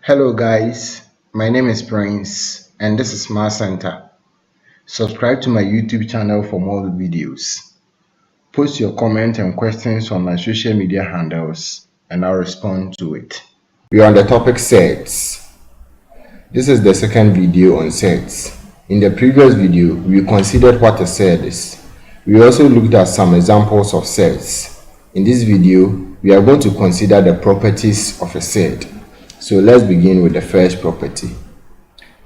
Hello guys, my name is Prince and this is Math Center. Subscribe to my YouTube channel for more videos. Post your comments and questions on my social media handles and I'll respond to it. We are on the topic sets. This is the second video on sets. In the previous video, we considered what a set is. We also looked at some examples of sets. In this video, we are going to consider the properties of a set. So let's begin with the first property.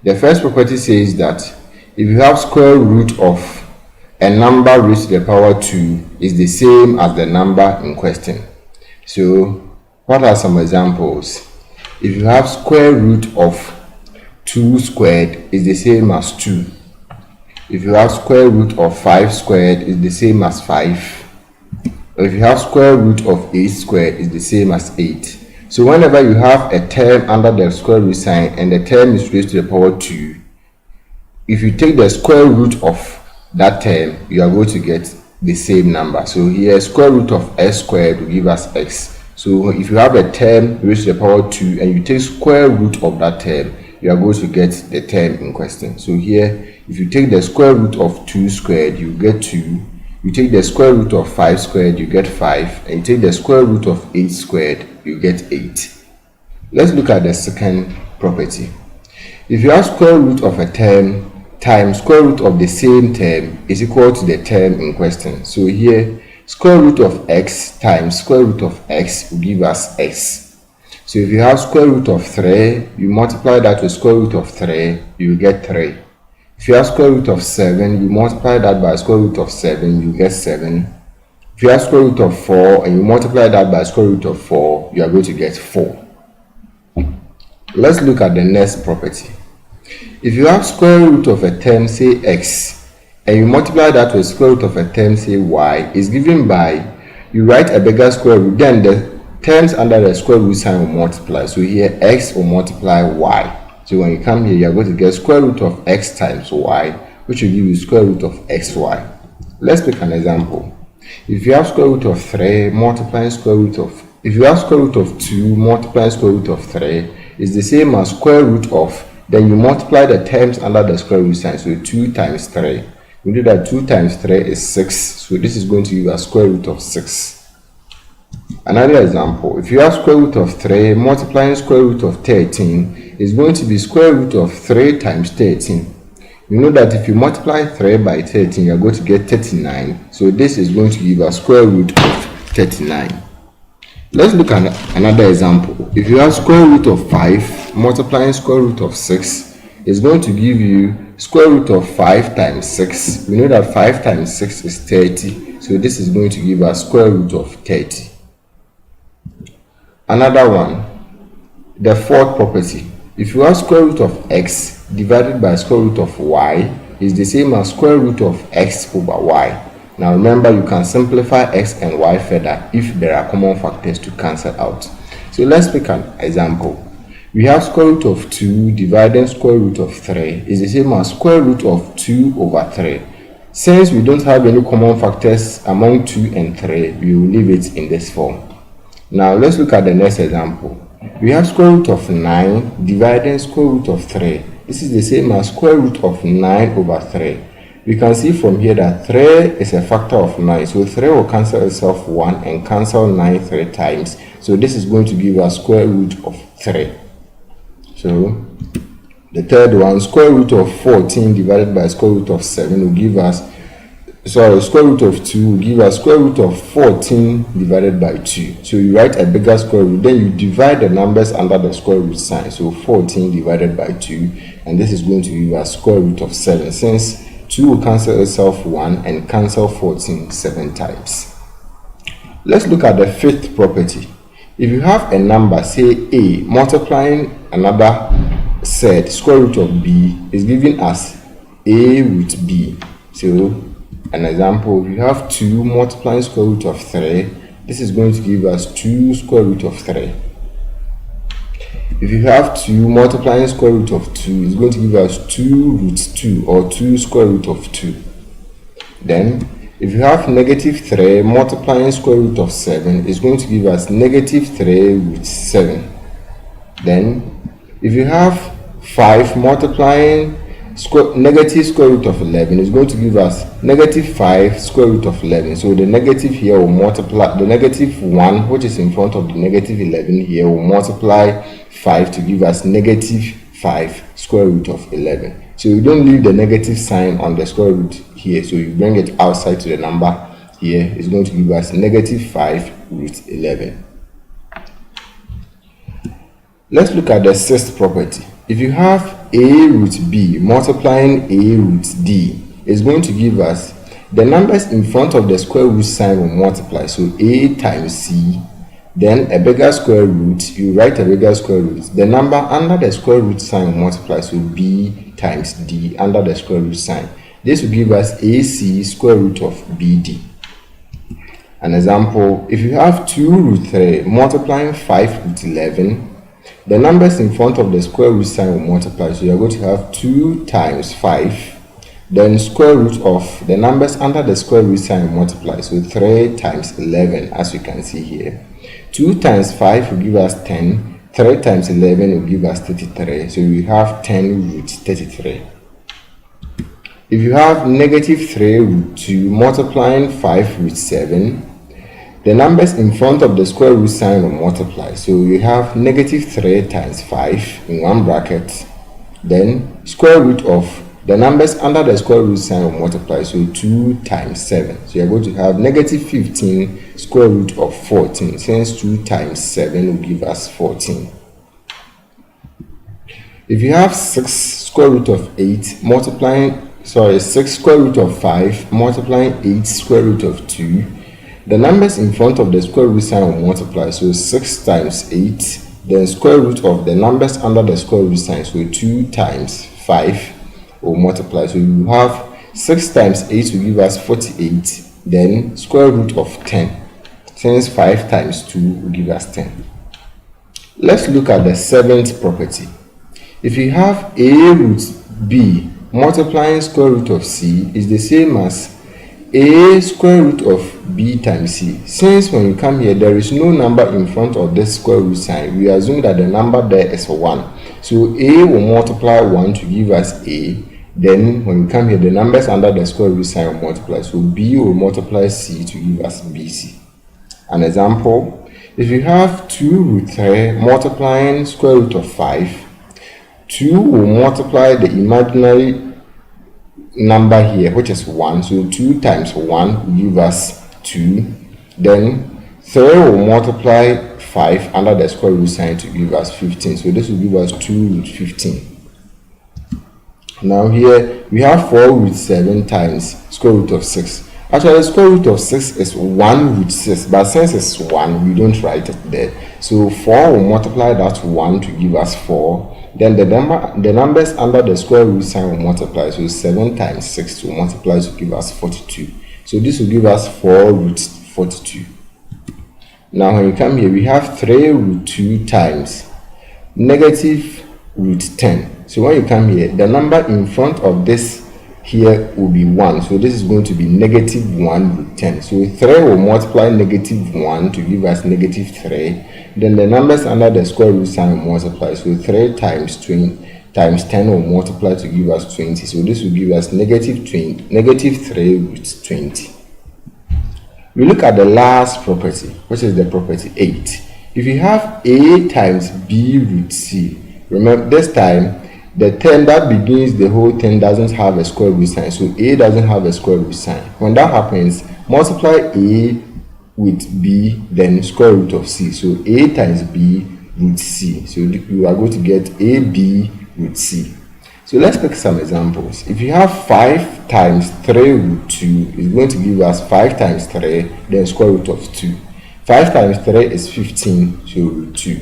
The first property says that if you have square root of a number raised to the power 2 is the same as the number in question. So what are some examples? If you have square root of 2 squared is the same as 2. If you have square root of 5 squared is the same as 5. Or if you have square root of 8 squared is the same as 8. So whenever you have a term under the square root sign and the term is raised to the power 2, if you take the square root of that term, you are going to get the same number. So here square root of x squared will give us x. So if you have a term raised to the power 2 and you take square root of that term, you are going to get the term in question. So here, if you take the square root of 2 squared, you get 2. You take the square root of 5 squared, you get 5. And you take the square root of 8 squared, you get 8. Let's look at the second property. If you have square root of a term times square root of the same term is equal to the term in question. So here, square root of x times square root of x will give us x. So if you have square root of 3, you multiply that with square root of 3, you get 3. If you have square root of 7, you multiply that by square root of 7, you get 7. If you have square root of 4 and you multiply that by square root of 4, you are going to get 4. Let's look at the next property. If you have square root of a term, say x, and you multiply that with square root of a term, say y, is given by, you write a bigger square root, then the terms under the square root sign will multiply. So here x will multiply y. So when you come here, you are going to get square root of x times y, which will give you square root of xy. Let's pick an example. If you have square root of 3 multiplying square root of, if you have square root of 2 multiplying square root of 3 is the same as square root of, then you multiply the terms under the square root sign. So 2 times 3. We do that 2 times 3 is 6. So this is going to give us square root of 6. Another example, if you have square root of 3 multiplying square root of 13 is going to be square root of 3 times 13. You know that if you multiply 3 by 13, you are going to get 39. So this is going to give us square root of 39. Let's look at another example. If you have square root of 5 multiplying square root of 6, it's going to give you square root of 5 times 6. We know that 5 times 6 is 30. So this is going to give us square root of 30. Another one, the fourth property. If you have square root of x divided by square root of y is the same as square root of x over y. Now remember, you can simplify x and y further if there are common factors to cancel out. So let's pick an example. We have square root of 2 dividing square root of 3 is the same as square root of 2 over 3. Since we don't have any common factors among 2 and 3, we will leave it in this form. Now let's look at the next example. We have square root of 9 dividing square root of 3. This is the same as square root of 9 over 3. We can see from here that 3 is a factor of 9. So 3 will cancel itself 1 and cancel 9 3 times. So this is going to give us square root of 3. So the third one, square root of 14 divided by square root of 7 will give us, square root of 2 will give us square root of 14 divided by 2. So you write a bigger square root, then you divide the numbers under the square root sign. So 14 divided by 2, and this is going to give us square root of 7, since 2 will cancel itself 1 and cancel 14 7 times. Let's look at the fifth property. If you have a number, say a, multiplying another set, square root of b is given as a with b. So an example, if you have 2 multiplying square root of 3, this is going to give us 2 square root of 3. If you have 2 multiplying square root of 2, it's going to give us 2 root 2 or 2 square root of 2. Then, if you have negative 3 multiplying square root of 7, it's going to give us negative 3 root 7. Then, If you have 5 multiplying negative square root of 11, it's going to give us negative 5 square root of 11. So the negative here will multiply, the negative 1 which is in front of the negative 11 here will multiply 5 to give us negative 5 square root of 11. So you don't leave the negative sign on the square root here, so you bring it outside to the number here. It's going to give us negative 5 root 11. Let's look at the sixth property. If you have a root b multiplying a root d, it's going to give us the numbers in front of the square root sign will multiply. So a times c, then a bigger square root, you write a bigger square root. The number under the square root sign will multiply. So b times d under the square root sign. This will give us ac square root of bd. An example, if you have 2 root 3 multiplying 5 root 11, the numbers in front of the square root sign will multiply. So you are going to have 2 times 5, then square root of the numbers under the square root sign will multiply. So 3 times 11, as you can see here. 2 times 5 will give us 10. 3 times 11 will give us 33. So we have 10 root 33. If you have negative 3 root 2 multiplying 5 root 7, the numbers in front of the square root sign will multiply. So you have negative 3 times 5 in one bracket. Then square root of the numbers under the square root sign will multiply. So 2 times 7. So you're going to have negative 15 square root of 14. Since 2 times 7 will give us 14. If you have 6 square root of 8 multiplying, 6 square root of 5 multiplying 8 square root of 2, the numbers in front of the square root sign will multiply. So 6 times 8, then square root of the numbers under the square root sign. So 2 times 5 will multiply. So you have 6 times 8 will give us 48, then square root of 10. Since 5 times 2 will give us 10. Let's look at the seventh property. If you have a root b multiplying square root of c is the same as a square root of b times c. Since when you come here there is no number in front of this square root sign, we assume that the number there is 1. So a will multiply 1 to give us a. Then when you come here the numbers under the square root sign will multiply. So b will multiply c to give us bc. An example, if you have 2 root 3 multiplying square root of 5, 2 will multiply the imaginary number here, which is 1. So 2 times 1 will give us 2. Then 3 will multiply 5 under the square root sign to give us 15. So this will give us 2 root 15. Now here we have 4 root 7 times square root of 6. Actually, the square root of 6 is 1 root 6, but since it's 1, we don't write it there. So 4 will multiply that 1 to give us 4. Then the numbers under the square root sign will multiply. So 7 times 6 will multiply to give us 42. So this will give us 4 root 42. Now when you come here, we have 3 root 2 times negative root 10. So when you come here, the number in front of this here will be 1. So this is going to be negative 1 root 10. So 3 will multiply negative 1 to give us negative 3. Then the numbers under the square root sign will multiply. So 3 times 10 will multiply to give us 20. So this will give us negative 3 root 20. We look at the last property, which is the property 8. If you have a times b root c, remember this time the term that begins the whole thing doesn't have a square root sign. So a doesn't have a square root sign. When that happens, multiply a with b, then square root of c. So a times b root c. So you are going to get ab root c. So let's take some examples. If you have 5 times 3 root 2, it's going to give us 5 times 3, then square root of 2. 5 times 3 is 15, so root 2.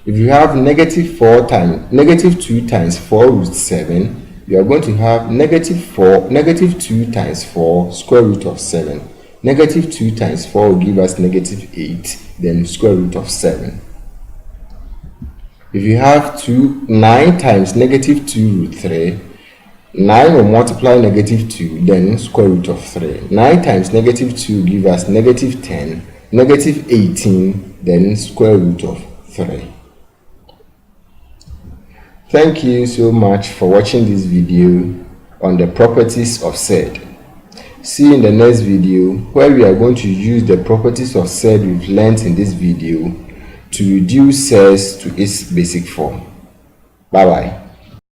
If you have negative 2 times 4 root 7, you are going to have negative 2 times 4 square root of 7. Negative 2 times 4 will give us negative 8, then square root of 7. If you have 9 times negative 2 root 3, 9 will multiply negative 2, then square root of 3. 9 times negative 2 will give us negative 10, negative 18, then square root of 3. Thank you so much for watching this video on the properties of surd. See you in the next video where we are going to use the properties of surd we've learned in this video to reduce surds to its basic form. Bye bye.